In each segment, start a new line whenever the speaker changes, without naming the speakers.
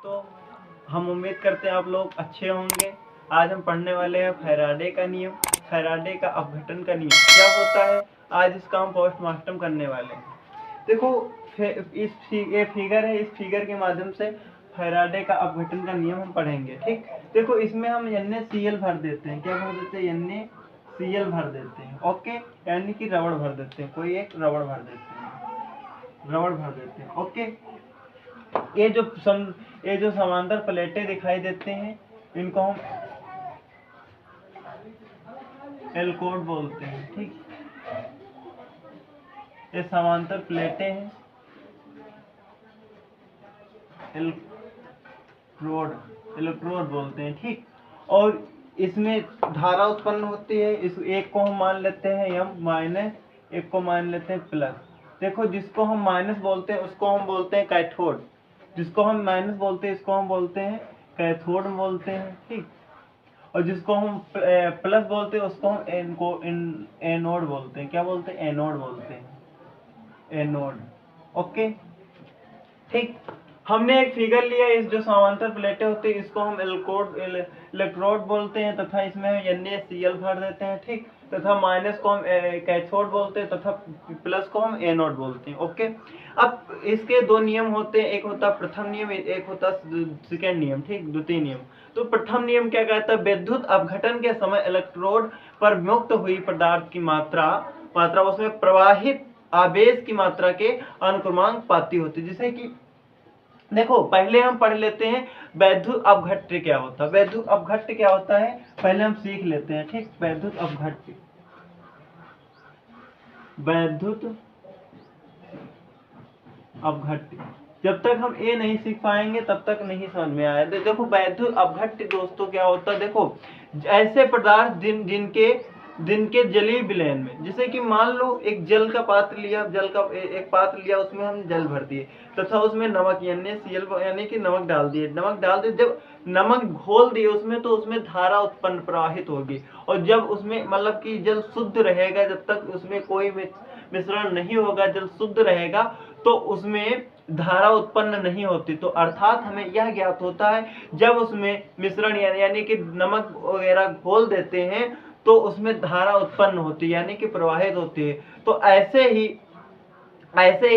दोस्तों, हम उम्मीद करते हैं आप लोग अच्छे होंगे। आज हम पढ़ने वाले हैं फैराडे का नियम, फैराडे का अपघटन का नियम क्या होता है। आज इसका हम पोस्टमार्टम करने वाले हैं। देखो, ये फिगर है, इस फिगर के माध्यम से फैराडे का अपघटन का नियम हम पढ़ेंगे। ठीक, देखो इसमें हम NaCl भर देते हैं। क्या भर देते हैं? NaCl भर देते हैं। ओके, यानी कि रबड़ भर देते हैं, कोई एक रबड़ भर देते हैं, रबड़ भर देते हैं। ओके, ये जो समांतर प्लेटें दिखाई देते हैं, इनको हम एल्कोड बोलते हैं। ठीक, ये समांतर प्लेटें हैं, इलेक्ट्रोड बोलते हैं। ठीक, और इसमें धारा उत्पन्न होती है। इस एक को हम मान लेते हैं M माइनस, एक को मान लेते हैं प्लस। देखो, जिसको हम माइनस बोलते हैं उसको हम बोलते हैं कैथोड, जिसको हम माइनस बोलते हैं इसको हम बोलते हैं कैथोड बोलते हैं। ठीक, और जिसको हम प्लस बोलते हैं उसको हम एनोड बोलते हैं। क्या बोलते हैं? एनोड बोलते हैं, एनोड। ओके, ठीक, हमने एक फिगर लिया। इस जो समांतर प्लेटें होती है इसको हम इलेक्ट्रोड बोलते हैं तथा इसमें हम NaCl भर देते हैं। ठीक, तथा माइनस को हम कैथोड बोलते हैं तथा प्लस को हम एनोड बोलते हैं। ओके, अब इसके दो नियम होते हैं, एक होता प्रथम नियम, एक होता सेकेंड नियम। ठीक, द्वितीय नियम। तो प्रथम नियम क्या कहता है? विद्युत अपघटन के समय इलेक्ट्रोड पर मुक्त हुई पदार्थ की मात्रा उसमें प्रवाहित आवेश की मात्रा के अनुक्रमांक पाती होती है। जैसे कि देखो, पहले हम पढ़ लेते हैं वैद्युत अपघट्य क्या होता है। वैद्युत अपघट्य क्या होता है पहले हम सीख लेते हैं। ठीक, वैद्युत अपघट्य, वैद्युत अपघट्य, जब तक हम ये नहीं सीख पाएंगे तब तक नहीं समझ में आया। देखो, वैद्युत अपघट्य दोस्तों क्या होता है। देखो, ऐसे पदार्थ जिनके जलीय विलयन में, जैसे कि मान लो एक जल का पात्र लिया, एक पात्र लिया, उसमें हम जल भर दिए तथा उसमें नमक NaCl यानी कि नमक डाल दिए। जब नमक घोल दिए उसमें, तो उसमें धारा उत्पन्न प्रवाहित होगी। और जब उसमें मतलब कि जल शुद्ध रहेगा, जब तक उसमें कोई मिश्रण नहीं होगा, जल शुद्ध रहेगा, तो उसमें धारा उत्पन्न नहीं होती। तो अर्थात हमें यह ज्ञात होता है, जब उसमें मिश्रण यानी कि नमक वगैरह घोल देते हैं तो उसमें धारा उत्पन्न होती है, यानी कि प्रवाहित होती है। तो ऐसे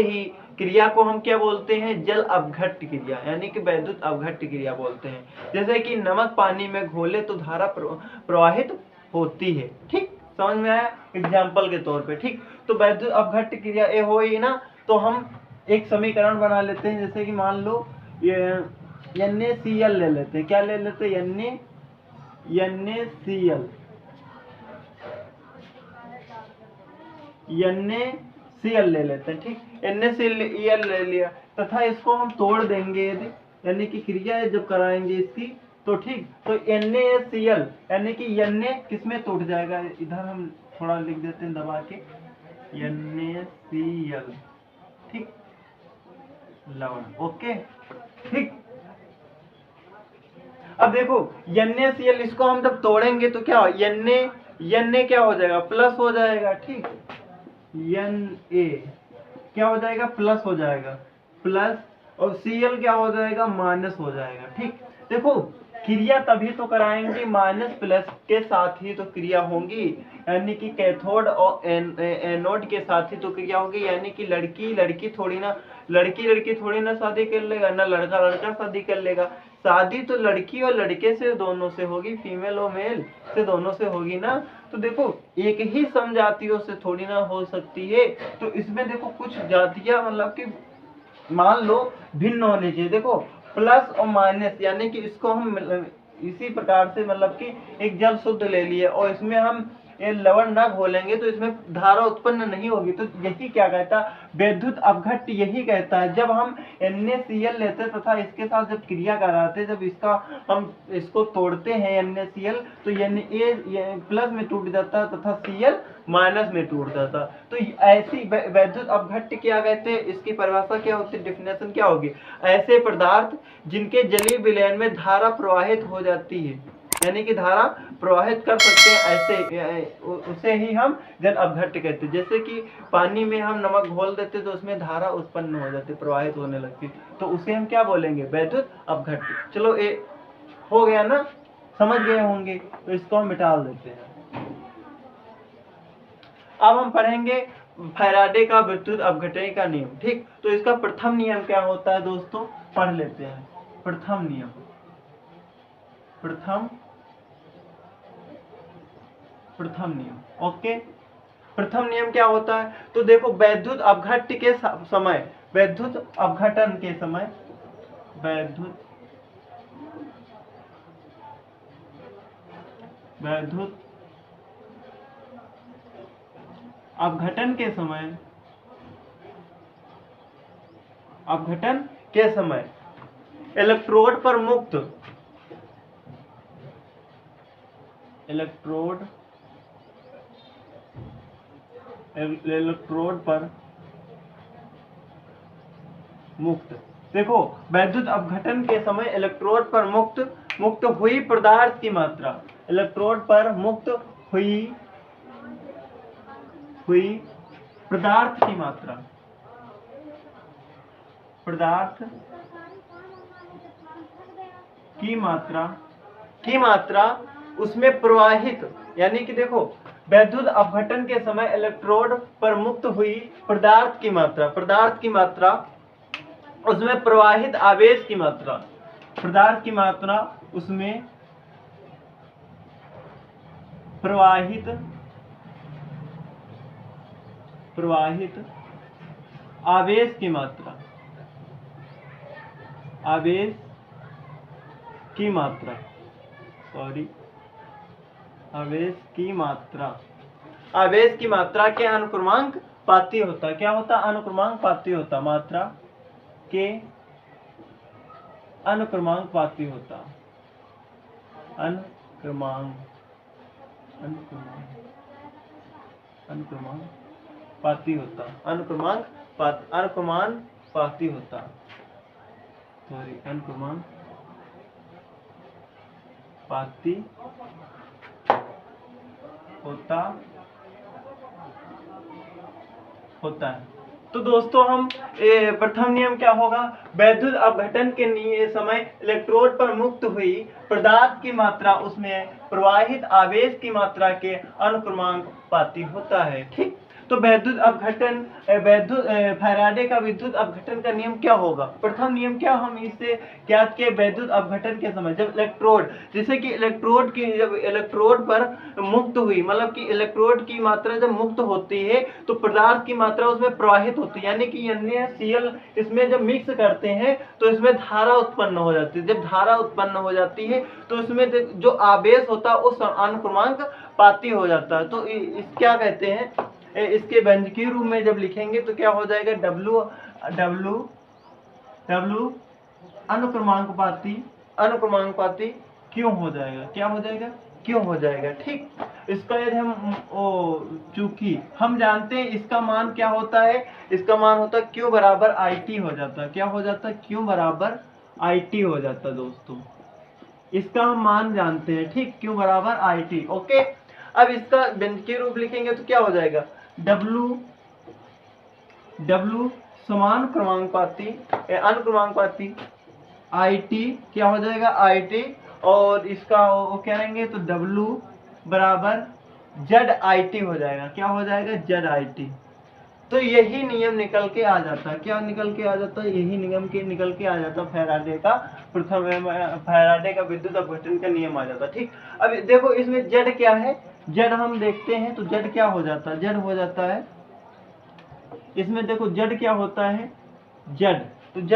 ही क्रिया को हम क्या बोलते हैं? जल अपघट्य क्रिया, यानी कि वैद्युत अपघट्य क्रिया बोलते हैं। जैसे कि नमक पानी में घोले तो धारा प्रवाहित होती है। ठीक, समझ में आया? एग्जाम्पल के तौर पे। ठीक, तो वैद्युत अपघट्य क्रिया ये हो ही ना, तो हम एक समीकरण बना लेते हैं। जैसे कि मान लो ये NaCl ले लेते हैं। क्या ले लेते हैं? NaCl ले लेते हैं। ठीक, NaCl ले लिया तथा इसको हम तोड़ देंगे, यानी कि क्रिया जब कराएंगे इसकी, तो ठीक, तो NaCl यानी कि Na किसमें टूट जाएगा? इधर हम थोड़ा लिख देते हैं दबा के, NaCl। ठीक, लवण। ओके, ठीक, अब देखो NaCl इसको हम जब तोड़ेंगे तो क्या हो? Na क्या हो जाएगा? प्लस हो जाएगा। ठीक, Na क्या हो जाएगा? प्लस हो जाएगा, प्लस, और Cl क्या हो जाएगा? माइनस हो जाएगा। ठीक, देखो क्रिया तभी तो कराएंगे, माइनस प्लस के साथ ही तो क्रिया होगी, यानी कि कैथोड और एनोड के साथ ही तो क्रिया होगी। यानी कि लड़की थोड़ी ना शादी कर लेगा, ना लड़का शादी कर लेगा। शादी तो लड़की और लड़के से दोनों से होगी, फीमेल और मेल से दोनों से होगी ना। तो देखो, एक ही समजातियों से थोड़ी ना हो सकती है। तो इसमें देखो कुछ जातियां मतलब कि मान लो भिन्न होनी चाहिए। देखो, प्लस और माइनस, यानी कि इसको हम इसी प्रकार से मतलब कि एक जल शुद्ध ले लिए और इसमें हम ये लवण ना घोलेंगे तो इसमें धारा उत्पन्न नहीं होगी। तो यही क्या कहता है? विद्युत अपघट्य यही कहता है, जब हम NaCl लेते तथा इसके साथ जब क्रिया कराते, जब हम इसको तोड़ते हैं NaCl, तो Na प्लस में टूट जाता है तथा Cl माइनस में टूट जाता। तो ऐसी वैद्युत अपघट्य क्या कहते हैं? इसकी परिभाषा क्या होती है? डेफिनेशन क्या होगी? ऐसे पदार्थ जिनके जलीय विलयन में धारा प्रवाहित हो जाती है, यानी कि धारा प्रवाहित कर सकते हैं, ऐसे उसे ही हम जल अपघट्य कहते हैं। जैसे कि पानी में हम नमक घोल देते तो उसमें धारा उत्पन्न हो जाती, प्रवाहित होने लगती, तो उसे हम क्या बोलेंगे, वैद्युत अपघट्य। चलो ये हो गया ना, समझ गए होंगे, तो इसको हम मिटा देते हैं। अब हम पढ़ेंगे फैराडे का विद्युत अपघटन का नियम। ठीक, तो इसका प्रथम नियम क्या होता है दोस्तों, पढ़ लेते हैं। प्रथम नियम, प्रथम नियम, ओके। प्रथम नियम क्या होता है, तो देखो वैद्युत अपघट्य के समय, वैद्युत अपघटन के समय, वैद्युत अपघटन के समय, अपघटन के समय इलेक्ट्रोड पर मुक्त, इलेक्ट्रोड पर मुक्त, देखो वैद्युत अपघटन के समय इलेक्ट्रोड पर मुक्त हुई पदार्थ की मात्रा, इलेक्ट्रोड पर मुक्त हुई पदार्थ की मात्रा, पदार्थ की मात्रा उसमें प्रवाहित, यानी कि देखो वैद्युत अपघटन के समय इलेक्ट्रोड पर मुक्त हुई पदार्थ की मात्रा उसमें प्रवाहित आवेश की मात्रा, पदार्थ की मात्रा उसमें प्रवाहित आवेश की मात्रा, आवेश की मात्रा के अनुक्रमांक पाती होता, क्या होता, अनुक्रमांक पाती होता, मात्रा के अनुक्रमांक पाती होता, अनुक्रमांक पाती होता, अनुक्रमांक पाती होता, सॉरी, अनुक्रमांक पाती होता है। तो दोस्तों हम प्रथम नियम क्या होगा, वैद्युत अपघटन के समय इलेक्ट्रोड पर मुक्त हुई पदार्थ की मात्रा उसमें प्रवाहित आवेश की मात्रा के अनुक्रमांक पाती होता है। ठीक, तो वैद्युत अपघटन, फैराडे का विद्युत अपघटन का नियम क्या होगा, प्रथम नियम क्या हम इससे ज्ञात किए, वैद्युत अपघटन के समय जब इलेक्ट्रोड, जैसे कि जब इलेक्ट्रोड पर मुक्त हुई, मतलब कि इलेक्ट्रोड की मात्रा जब मुक्त होती है तो पदार्थ की मात्रा उसमें प्रवाहित होती है, यानी कि NaCl इसमें जब मिक्स करते हैं तो इसमें धारा उत्पन्न हो जाती है। जब धारा उत्पन्न हो जाती है तो इसमें जो आवेश होता है उस अनुक्रमांक पाती हो जाता है। तो इस क्या कहते हैं, इसके व्यंजकीय रूप में जब लिखेंगे तो क्या हो जाएगा, W अनुक्रमांक पाती क्यों हो जाएगा, क्या हो जाएगा, क्यों हो जाएगा। ठीक, इसका यदि हम चूंकि हम जानते हैं इसका मान क्या होता है, इसका मान होता है Q बराबर IT हो जाता है, क्या हो जाता है, Q बराबर IT हो जाता है दोस्तों, इसका हम मान जानते हैं। ठीक, Q बराबर IT, ओके। अब इसका व्यंजकीय रूप लिखेंगे तो क्या हो जाएगा, W समान क्रमांकपाती अनुक्रमांकपाती IT क्या हो जाएगा, IT, और इसका वो कहेंगे तो W बराबर ZIT हो जाएगा, क्या हो जाएगा, ZIT। तो यही नियम निकल के आ जाता है, क्या निकल के आ जाता है, यही नियम के निकल के आ जाता है, फैराडे का विद्युत अपघटन का नियम आ जाता है। ठीक, अब देखो इसमें Z क्या है, Z हम देखते हैं तो Z क्या हो जाता है, Z हो जाता है, इसमें देखो Z क्या होता है, Z, तो Z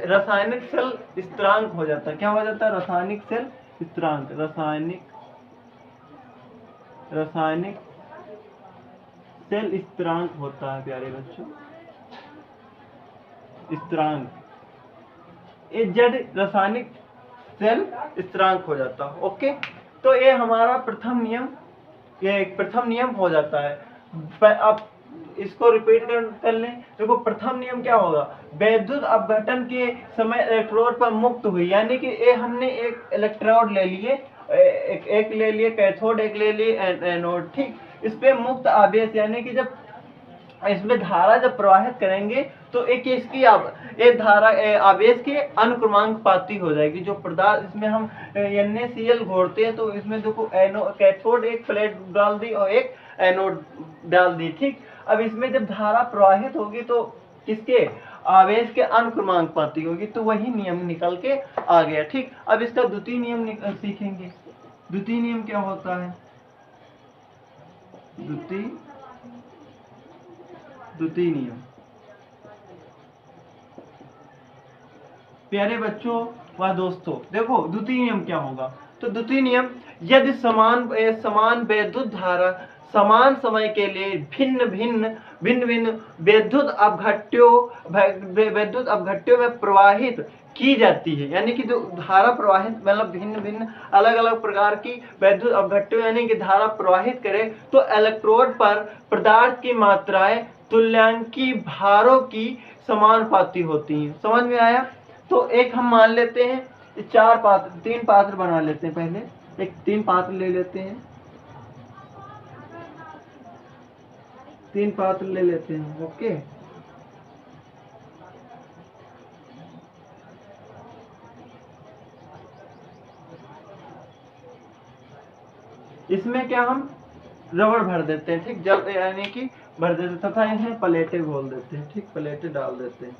रासायनिक सेल स्थिरांक हो जाता है, क्या हो जाता है, रासायनिक सेल स्थिरांक, रासायनिक सेल स्थिरांक होता है प्यारे बच्चों, स्थिरांक, ये Z रासायनिक सेल स्थिरांक हो जाता है। ओके, तो ये हमारा प्रथम नियम, ये एक प्रथम नियम हो जाता है। अब इसको रिपीट कर लें, देखो प्रथम नियम क्या होगा, वैद्युत अपघटन के समय इलेक्ट्रोड पर मुक्त हुई, यानी कि ये हमने एक इलेक्ट्रोड ले लिए एक ले लिए कैथोड, एक ले लिए एनोड, ठीक। इस पे मुक्त आवेश यानी कि जब इसमें धारा जब प्रवाहित करेंगे तो एक इसकी एक धारा आवेश की अनुक्रमांक पाती हो जाएगी। जो पदार्थ इसमें हम NaCl घोरते हैं तो इसमें देखो कैथोड एक प्लेट डाल दी और एक एनोड डाल दी, ठीक। अब इसमें जब धारा प्रवाहित होगी तो किसके आवेश के अनुक्रमांक पाती होगी, तो वही नियम निकल के आ गया, ठीक। अब इसका द्वितीय नियम सीखेंगे। द्वितीय नियम क्या होता है? द्वितीय नियम, प्यारे बच्चों व दोस्तों, देखो द्वितीय नियम क्या होगा। तो द्वितीय नियम, यदि समान वैद्युत धारा समान समय के लिए भिन्न भिन्न वैद्युत अपघट्यों में प्रवाहित की जाती है, यानी कि जो धारा प्रवाहित मतलब भिन्न अलग अलग प्रकार की वैद्युत अपघट्यों यानी कि धारा प्रवाहित करे, तो इलेक्ट्रोड पर पदार्थ की मात्राएं तुल्यांकी भारों की समानुपाती होती हैं। समझ में आया? तो एक हम मान लेते हैं 3 पात्र बना लेते हैं। पहले एक 3 पात्र ले लेते हैं, 3 पात्र ले लेते हैं, ओके। इसमें क्या हम रबड़ भर देते हैं, ठीक, जल यानी कि भर देते हैं तथा इसमें प्लेटें घोल देते हैं, ठीक, प्लेटें डाल देते हैं।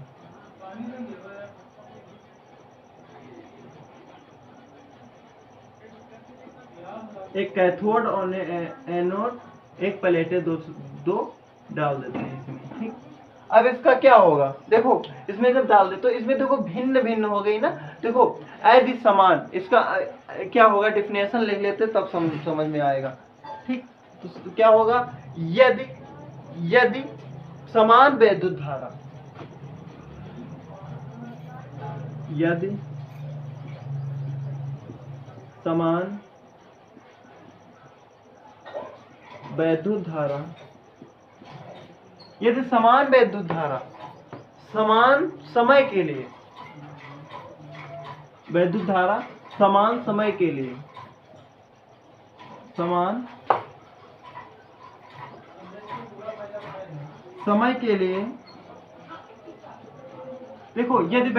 एक कैथोड और एनोड, एक प्लेटें दो डाल देते हैं इसमें, ठीक। अब इसका क्या होगा, देखो इसमें जब डाल दे तो इसमें देखो भिन्न हो गई ना। देखो यदि समान, इसका क्या होगा डिफिनेशन लिख लेते तब समझ में आएगा, ठीक। तो क्या होगा, यदि समान वैद्युत धारा, यदि समान वैद्युत धारा, यदि समान वैद्युत धारा समान समय के लिए, वैद्युत धारा समान समय के लिए, समान समय के लिए, देखो यदि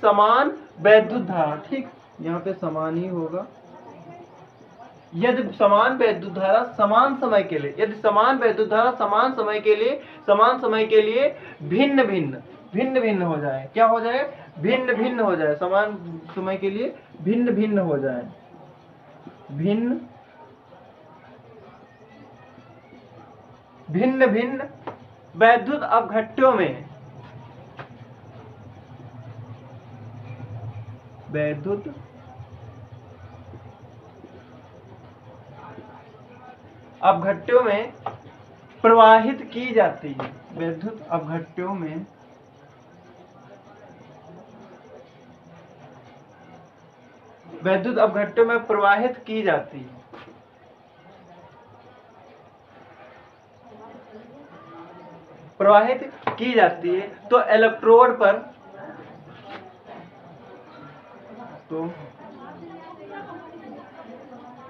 समान वैद्युत धारा, ठीक, यहाँ पे समान ही होगा। यदि समान वैद्युत धारा समान समय के लिए, यदि समान वैद्युत धारा समान समय के लिए भिन्न हो जाए, क्या हो जाए, भिन्न हो जाए, समान समय के लिए भिन्न हो जाए, भिन्न वैद्युत अपघट्यों में, वैद्युत अपघट्यों में प्रवाहित की जाती है, वैद्युत अपघट्यों में प्रवाहित की जाती है, तो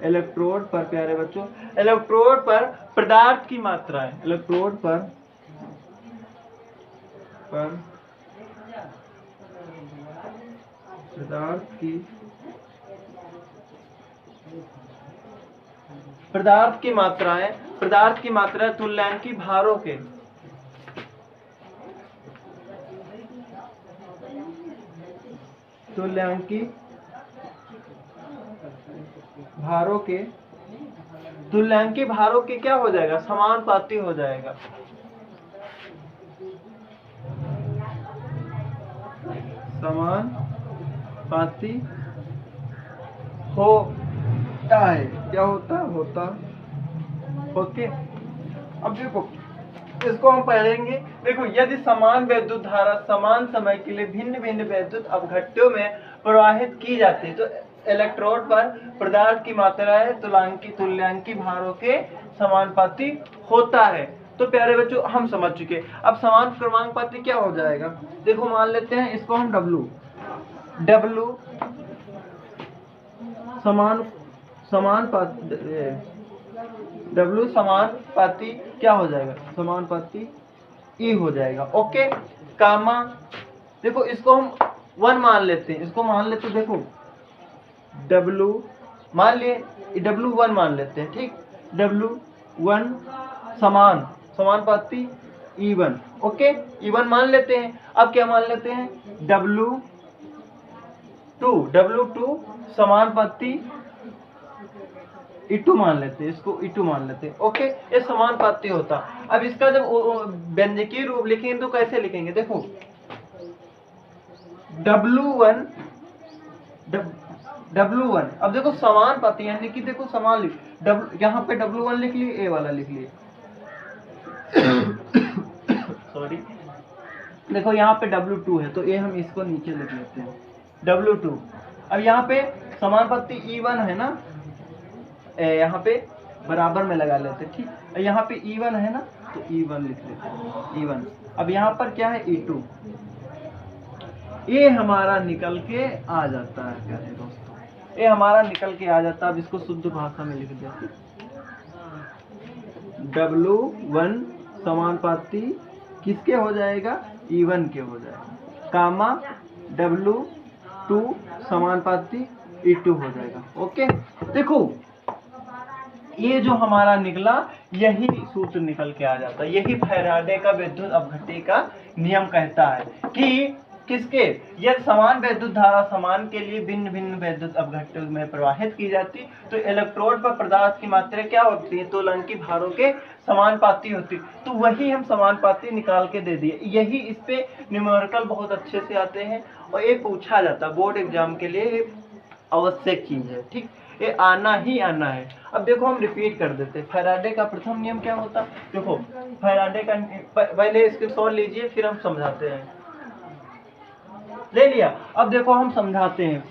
इलेक्ट्रोड पर प्यारे बच्चों, इलेक्ट्रोड पर पदार्थ की मात्राएं, इलेक्ट्रोड पर पदार्थ की मात्राएं तुल्यांकी भारों के, तुल्यांकी भारों के क्या हो जाएगा, समानुपाती हो जाएगा, समानुपाती होता है, क्या होता ओके। अब देखो इसको हम पढ़ेंगे। देखो यदि समान वैद्युत धारा समान समय के लिए भिन्न वैद्युत अपघट्यों में प्रवाहित की जाती है, तो इलेक्ट्रोड पर पदार्थ की मात्रा है तुल्यांकी भारों के समानुपाती होता है। तो प्यारे बच्चों हम समझ चुके। अब समान क्रमांक पद्धति क्या हो जाएगा, देखो मान लेते हैं इसको हम W समानुपाती क्या हो जाएगा, समानुपाती E हो जाएगा। ओके, कामा देखो इसको हम 1 मान लेते हैं, इसको मान लेते हैं, देखो W मान लिए, W1 मान लेते हैं, ठीक, W1 समानुपाती E1। ओके, E1 मान लेते हैं। अब क्या मान लेते हैं, W2 समानुपाती E2 मान लेते हैं, इसको E2 मान लेते हैं। ओके, ये समानुपाती होता। अब इसका जब व्यंजकीय रूप लिखेंगे तो कैसे लिखेंगे, देखो W1 अब देखो समानुपाती यानी कि देखो समान लिख, यहाँ पे W1 लिख लिए, ए वाला लिख लिए सॉरी, देखो यहाँ पे W2 है तो ये हम इसको नीचे लिख लेते हैं W2। अब यहाँ पे समानुपाती E1 है ना, यहाँ पे बराबर में लगा लेते हैं, ठीक। यहाँ पे E1 है ना तो E1 लिख लेते हैं, E1। अब यहाँ पर क्या है, E2, ये हमारा निकल के आ जाता है प्यारे दोस्तों, ये हमारा निकल के आ जाता है। अब इसको शुद्ध भाषा में लिख देते हैं, W1 समानुपाती किसके हो जाएगा, E1 के हो जाएगा, कामा W2 समानुपाती E2 हो जाएगा। ओके, देखो ये जो हमारा निकला यही सूत्र निकल के आ जाता है, यही फैराडे का विद्युत अपघट्टी का नियम कहता है कि किसके, यदि समान वैद्युत धारा समान के लिए भिन्न भिन्न वैद्युत अपघट्टों में प्रवाहित की जाती तो इलेक्ट्रोड पर पदार्थ की मात्रा क्या होती है, तुल्यकालिक भारों के समानुपाती होती। तो वही हम समानुपाती निकाल के दे दिए, यही इस पे न्यूमेरिकल बहुत अच्छे से आते हैं और ये पूछा जाता है बोर्ड एग्जाम के लिए, आवश्यक चीज है, ठीक, ये आना ही आना है। अब देखो हम रिपीट कर देते हैं, फैराडे का प्रथम नियम क्या होता, देखो फैराडे का पहले इसके सॉल्व लीजिए फिर हम समझाते हैं, ले लिया। अब देखो हम समझाते हैं,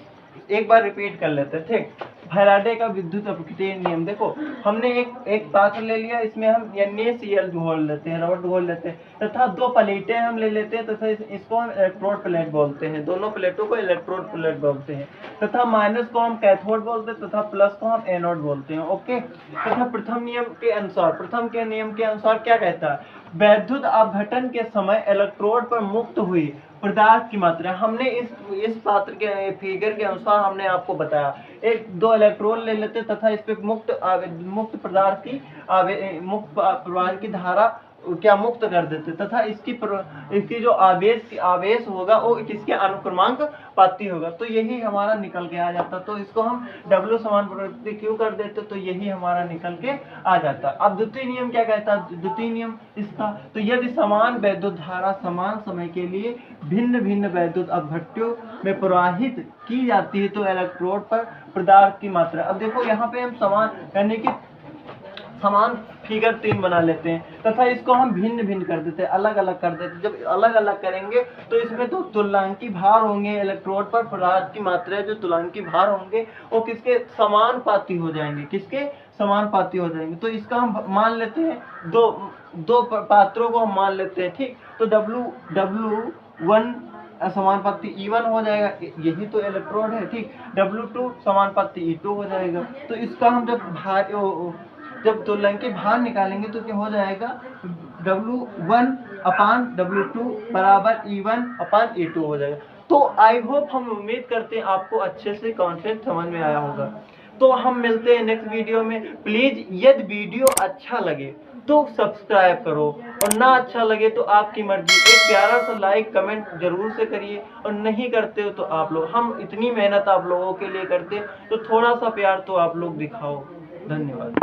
एक बार रिपीट कर लेते हैं, ठीक। फैराडे का विद्युत अपघट्टी नियम, देखो हमने एक पात्र ले लिया, इसमें हम NaCl घोल लेते हैं, रबड़ घोल लेते हैं, तथा 2 प्लेटें हम ले लेते हैं तथा इसको हम इलेक्ट्रोड प्लेट बोलते हैं, दोनों प्लेटों को इलेक्ट्रोड प्लेट बोलते हैं, तथा माइनस को हम कैथोड बोलते हैं तथा प्लस को हम एनोड बोलते हैं। ओके, तथा प्रथम नियम के अनुसार, प्रथम के नियम के अनुसार क्या कहता है, वैद्युत अपघटन के समय इलेक्ट्रोड पर मुक्त हुई पदार्थ की मात्रा, हमने इस पात्र के फिगर के अनुसार हमने आपको बताया, 1-2 इलेक्ट्रॉन ले लेते तथा इस पे मुक्त पदार्थ की मुक्त प्रवाह की धारा क्या मुक्त कर देते तथा इसकी जो आवेश होगा वो किसके अनुक्रमांक पाती होगा, तो यही हमारा निकल के आ जाता। तो इसको हम W समानुपाती क्यों कर देते, तो यही हमारा निकल के आ जाता। अब द्वितीय नियम क्या कहता है, द्वितीय नियम इसका, तो यदि समान वैद्युत धारा समान समय के लिए भिन्न भिन्न वैद्युत अपघट्टों में प्रवाहित की जाती है तो इलेक्ट्रोड पर पदार्थ की मात्रा, अब देखो यहाँ पे हम समान यानी कि समान फिगर 3 बना लेते हैं तथा इसको हम भिन्न भिन्न कर देते हैं, अलग अलग कर देते हैं। जब अलग अलग करेंगे तो इसमें तो तुल्यकालिक भार होंगे, इलेक्ट्रोड पर पदार्थ की मात्रा जो तुल्यकालिक भार होंगे वो किसके समानुपाती हो जाएंगे, किसके समानुपाती हो जाएंगे। तो इसका हम मान लेते हैं, दो पात्रों को हम मान लेते हैं, ठीक। तो W1 समानुपाती E1 हो जाएगा, यही तो इलेक्ट्रोड है, ठीक। W2 समानुपाती E2 हो जाएगा। तो इसका हम जब तुल्यकालिक भार निकालेंगे तो क्या हो जाएगा, W1 अपान W2 बराबर E1 अपान E2 हो जाएगा। तो आई होप, हम उम्मीद करते हैं आपको अच्छे से कॉन्सेप्ट समझ में आया होगा। तो हम मिलते हैं नेक्स्ट वीडियो में। प्लीज यदि वीडियो अच्छा लगे तो सब्सक्राइब करो और ना अच्छा लगे तो आपकी मर्जी, एक प्यारा सा लाइक कमेंट जरूर से करिए, और नहीं करते हो तो आप लोग, हम इतनी मेहनत आप लोगों के लिए करते तो थोड़ा सा प्यार तो आप लोग दिखाओ। धन्यवाद।